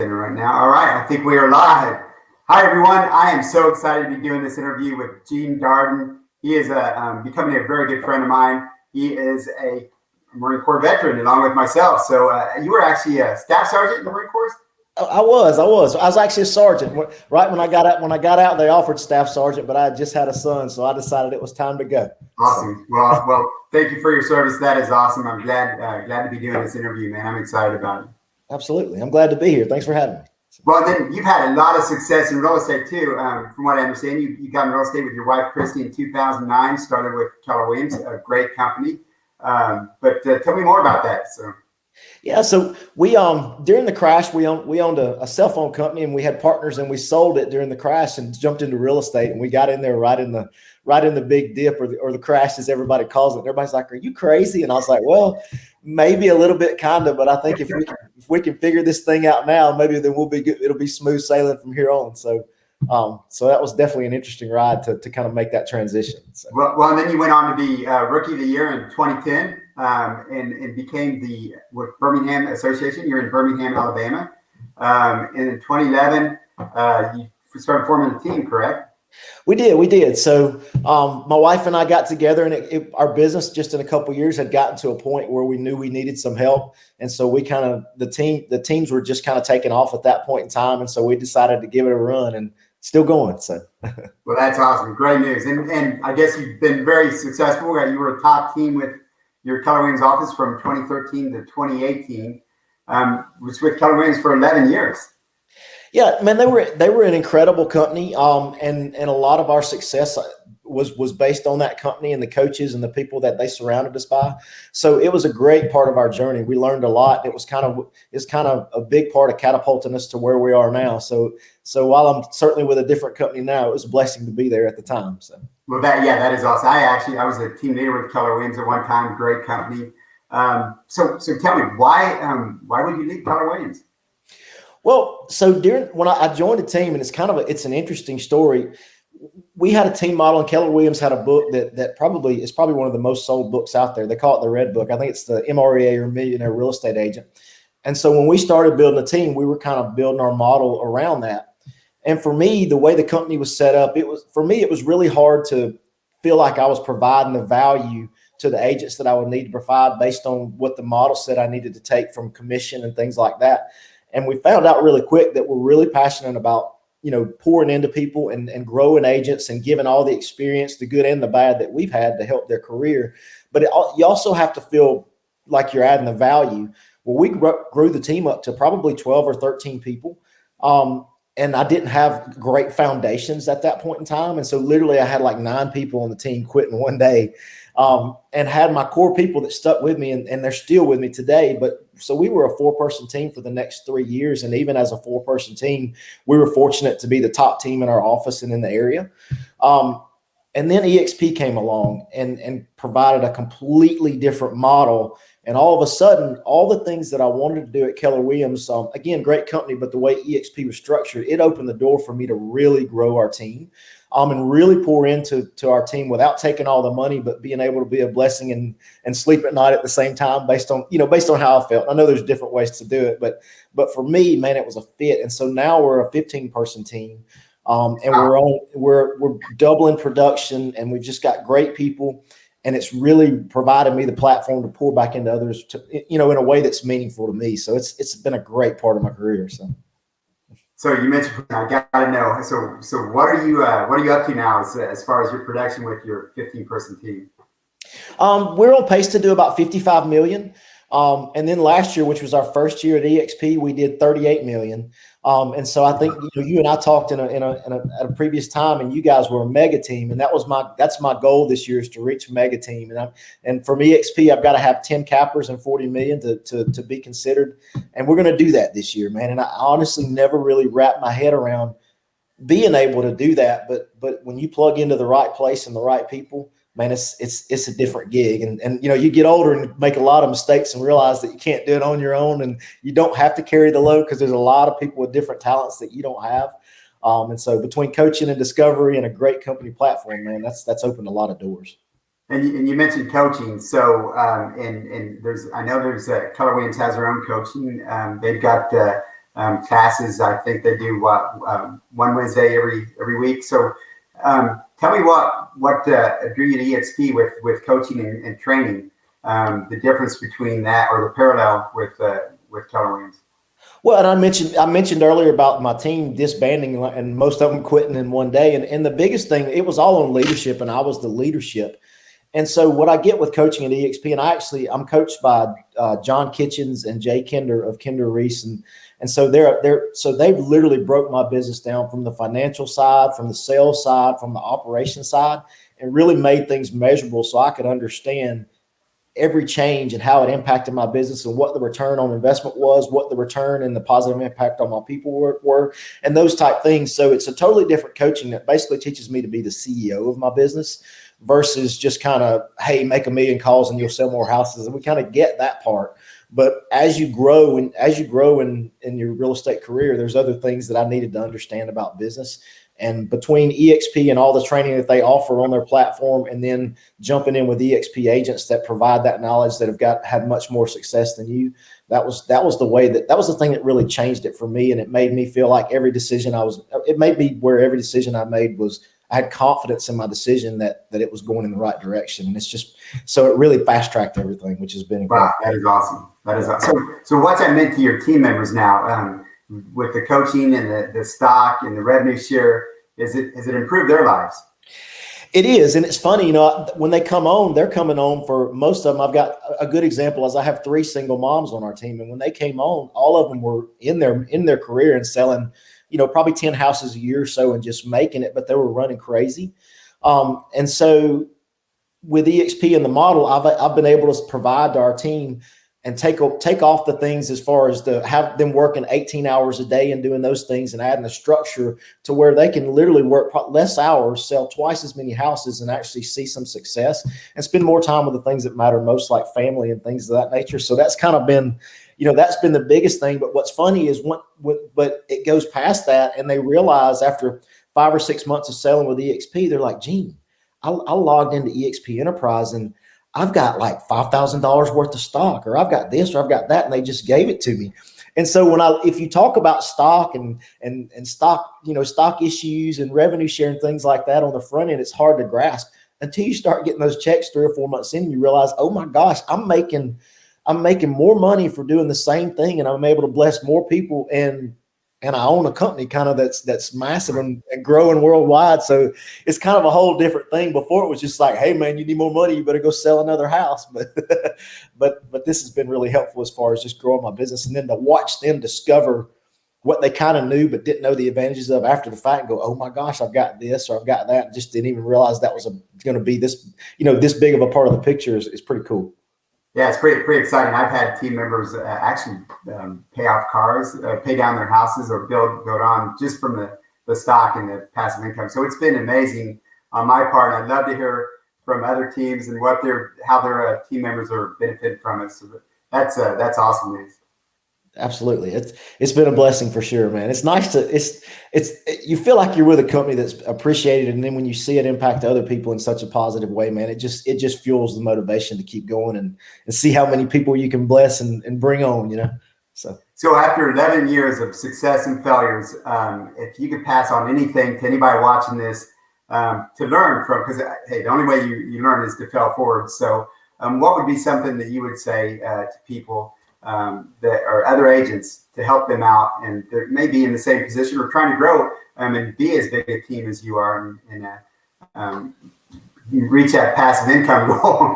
Right now. All right, I think we are live. Hi, everyone. I am so excited to be doing this interview with Gene Darden. He is becoming a very good friend of mine. He is a Marine Corps veteran along with myself. So you were actually a staff sergeant in the Marine Corps? I was actually a sergeant. Right when I got out, they offered staff sergeant, but I had just had a son, so I decided it was time to go. Awesome. So. Well, thank you for your service. That is awesome. I'm glad to be doing this interview, man. I'm excited about it. Absolutely. I'm glad to be here. Thanks for having me. Well, then you've had a lot of success in real estate too. From what I understand, you got in real estate with your wife, Christy, in 2009, started with Keller Williams, a great company. But tell me more about that. Yeah, so we during the crash, we owned a cell phone company, and we had partners, and we sold it during the crash and jumped into real estate, and we got in there right in the big dip or the crash, as everybody calls it. And everybody's like, "Are you crazy?" And I was like, "Well, maybe a little bit, kind of, but I think if we can figure this thing out now, maybe then we'll be good. It'll be smooth sailing from here on." So that was definitely an interesting ride to kind of make that transition. So. Well, and then you went on to be Rookie of the Year in 2010. And became with Birmingham Association. You're in Birmingham, Alabama. And in 2011, you started forming a team, correct? We did. So my wife and I got together, and our business just in a couple of years had gotten to a point where we knew we needed some help. And so we the teams were just kind of taking off at that point in time. And so we decided to give it a run, and still going. So. Well, that's awesome. Great news. And I guess you've been very successful. You were a top team with your Keller Williams office from 2013 to 2018, was with Keller Williams for 11 years. Yeah, man, they were an incredible company, and a lot of our success was based on that company and the coaches and the people that they surrounded us by. So it was a great part of our journey. We learned a lot. It's kind of a big part of catapulting us to where we are now. So while I'm certainly with a different company now, it was a blessing to be there at the time. So. Well, that is awesome. I was a team leader with Keller Williams at one time. Great company. So tell me, why would you leave Keller Williams? Well, so when I joined the team, and it's an interesting story. We had a team model, and Keller Williams had a book that is probably one of the most sold books out there. They call it the Red Book. I think it's the MREA, or Millionaire Real Estate Agent. And so when we started building a team, we were kind of building our model around that. And for me, the way the company was set up, it was really hard to feel like I was providing the value to the agents that I would need to provide based on what the model said I needed to take from commission and things like that. And we found out really quick that we're really passionate about, pouring into people and growing agents and giving all the experience, the good and the bad, that we've had to help their career. But you also have to feel like you're adding the value. Well, we grew the team up to probably 12 or 13 people. And I didn't have great foundations at that point in time. And so literally I had like 9 people on the team quit in one day, and had my core people that stuck with me, and they're still with me today. But so we were a 4-person team for the next 3 years. And even as a 4-person team, we were fortunate to be the top team in our office and in the area. And then eXp came along and provided a completely different model. And all of a sudden, all the things that I wanted to do at Keller Williams, again, great company, but the way eXp was structured, it opened the door for me to really grow our team, and really pour into our team without taking all the money, but being able to be a blessing and sleep at night at the same time based on how I felt. I know there's different ways to do it, but for me, man, it was a fit. And so now we're a 15-person team. And we're doubling production, and we've just got great people, and it's really provided me the platform to pour back into others, in a way that's meaningful to me. So it's been a great part of my career. So you mentioned, I got to know. So what are you up to now as far as your production with your 15-person team? We're on pace to do about 55 million. And then last year, which was our first year at eXp, we did 38 million. And so I think you and I talked at a previous time, and you guys were a mega team, and that's my goal this year, is to reach a mega team. And for eXp, I've got to have 10 cappers and 40 million to be considered, and we're going to do that this year, man. And I honestly never really wrapped my head around being able to do that, but when you plug into the right place and the right people, man, it's a different gig. And you get older and make a lot of mistakes and realize that you can't do it on your own, and you don't have to carry the load, because there's a lot of people with different talents that you don't have. And so between coaching and discovery and a great company platform, man, that's opened a lot of doors. And you mentioned coaching. So I know there's Keller Williams has their own coaching. They've got classes. I think they do one Wednesday every week. So tell me what drew you to eXp with coaching and training, the difference between that or the parallel with Keller Williams. Well, and I mentioned earlier about my team disbanding and most of them quitting in one day. And the biggest thing, it was all on leadership, and I was the leadership. And so what I get with coaching at eXp, and I'm coached by John Kitchens and Jay Kinder of Kinder Reese. And so they've literally broke my business down from the financial side, from the sales side, from the operation side, and really made things measurable so I could understand every change and how it impacted my business and what the return on investment was, what the return and the positive impact on my people were, and those type things. So it's a totally different coaching that basically teaches me to be the CEO of my business versus just kind of, hey, make 1 million calls and you'll sell more houses. And we kind of get that part. But as you grow in your real estate career, there's other things that I needed to understand about business. And between eXp and all the training that they offer on their platform, and then jumping in with eXp agents that provide that knowledge that have had much more success than you, that was the thing that really changed it for me. And it made me feel like it made me where every decision I made I had confidence in my decision that it was going in the right direction. And it's just, so it really fast tracked everything, which has been incredible. Wow, that is awesome. That is awesome. So what's that meant to your team members now? With the coaching and the stock and the revenue share, has it improved their lives? It is. And it's funny, when they come on, they're coming on for most of them. I've got a good example as I have 3 single moms on our team. And when they came on, all of them were in their career and selling, probably 10 houses a year or so and just making it, but they were running crazy. And so with eXp and the model, I've been able to provide to our team and take off the things as far as to have them working 18 hours a day and doing those things and adding the structure to where they can literally work less hours, sell twice as many houses and actually see some success and spend more time with the things that matter most, like family and things of that nature. So that's kind of been, that's been the biggest thing. But what's funny is but it goes past that, and they realize after 5 or 6 months of selling with eXp, they're like, Gene, I logged into eXp Enterprise and I've got like $5,000 worth of stock, or I've got this, or I've got that, and they just gave it to me. And so if you talk about stock and stock, stock issues and revenue share and things like that on the front end, it's hard to grasp until you start getting those checks 3 or 4 months in, and you realize, oh my gosh, I'm making more money for doing the same thing, and I'm able to bless more people, and I own a company kind of that's massive and growing worldwide. So it's kind of a whole different thing. Before it was just like, hey man, you need more money, you better go sell another house. But this has been really helpful as far as just growing my business, and then to watch them discover what they kind of knew but didn't know the advantages of after the fact, and go, oh my gosh, I've got this or I've got that, and just didn't even realize that was going to be this, this big of a part of the picture is pretty cool. Yeah, it's pretty exciting. I've had team members actually pay off cars, pay down their houses, or build on just from the stock and the passive income. So it's been amazing on my part. I'd love to hear from other teams and how their team members are benefiting from it. So that's awesome news. Absolutely. It's been a blessing for sure, man. It's nice you feel like you're with a company that's appreciated. And then when you see it impact other people in such a positive way, man, it just fuels the motivation to keep going and see how many people you can bless and bring on, So after 11 years of success and failures, if you could pass on anything to anybody watching this to learn from, because hey, the only way you learn is to fail forward. So what would be something that you would say to people that are other agents to help them out, and they may be in the same position or trying to grow and be as big a team as you are and reach that passive income goal?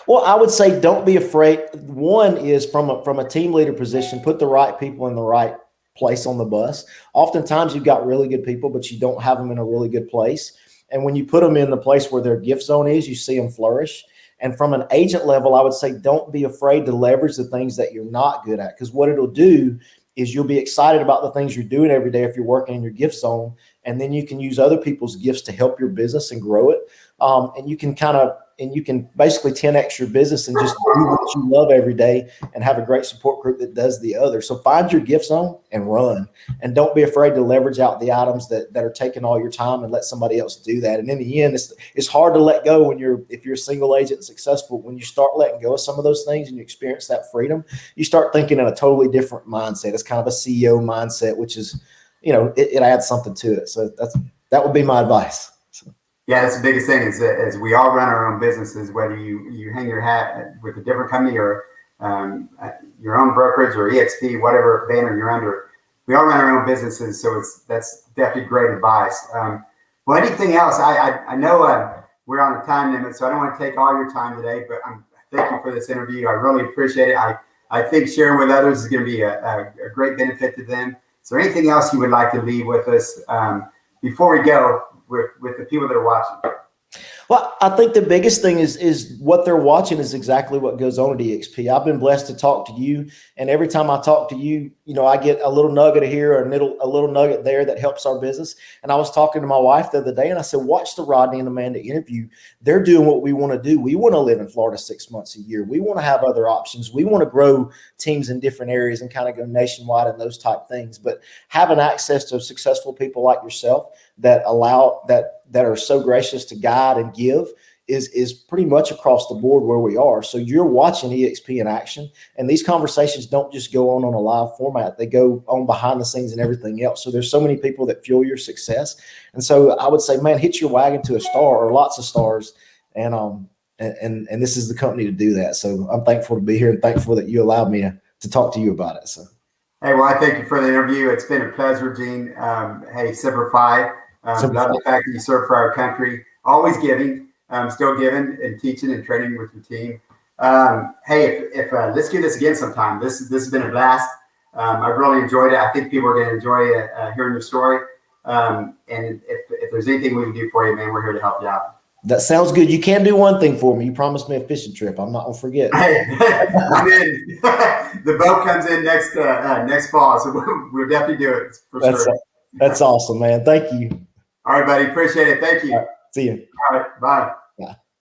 Well, I would say don't be afraid. One is from a team leader position, put the right people in the right place on the bus. Oftentimes you've got really good people, but you don't have them in a really good place. And when you put them in the place where their gift zone is, you see them flourish. And from an agent level, I would say don't be afraid to leverage the things that you're not good at, because what it'll do is you'll be excited about the things you're doing every day if you're working in your gift zone, and then you can use other people's gifts to help your business and grow it. And you can kind of and you can basically 10x your business and just do what you love every day and have a great support group that does the other. So find your gift zone and run, and don't be afraid to leverage out the items that are taking all your time and let somebody else do that. And in the end, it's hard to let go if you're a single agent and successful. When you start letting go of some of those things and you experience that freedom, you start thinking in a totally different mindset. It's kind of a CEO mindset, which is, it adds something to it. So that would be my advice. So. Yeah, that's the biggest thing is that as we all run our own businesses, whether you hang your hat with a different company or your own brokerage or eXp, whatever banner you're under, we all run our own businesses. So that's definitely great advice. Well, anything else? I know we're on a time limit, so I don't want to take all your time today, but thank you for this interview. I really appreciate it. I think sharing with others is going to be a great benefit to them. Is there anything else you would like to leave with us before we go with the people that are watching? Well, I think the biggest thing is what they're watching is exactly what goes on at eXp. I've been blessed to talk to you, and every time I talk to you, I get a little nugget here or a little nugget there that helps our business. And I was talking to my wife the other day, and I said, watch the Rodney and Amanda interview. They're doing what we want to do. We want to live in Florida 6 months a year. We want to have other options. We want to grow teams in different areas and kind of go nationwide and those type things. But having access to successful people like yourself that are so gracious to guide and give is pretty much across the board where we are. So you're watching eXp in action, and these conversations don't just go on a live format. They go on behind the scenes and everything else. So there's so many people that fuel your success. And so I would say, man, hitch your wagon to a star or lots of stars. And this is the company to do that. So I'm thankful to be here and thankful that you allowed me to talk to you about it. So. Hey, well, I thank you for the interview. It's been a pleasure, Gene. Hey, Semper Fi. Love the fact that you serve for our country. Always giving, still giving and teaching and training with your team. Hey, if let's do this again sometime. This has been a blast. I've really enjoyed it. I think people are going to enjoy hearing your story. And if there's anything we can do for you, man, we're here to help you out. That sounds good. You can do one thing for me. You promised me a fishing trip. I'm not gonna forget. I'm in. The boat comes in next fall, so we'll definitely do it for sure. That's awesome, man. Thank you. All right, buddy. Appreciate it. Thank you. All right, see you. All right. Bye.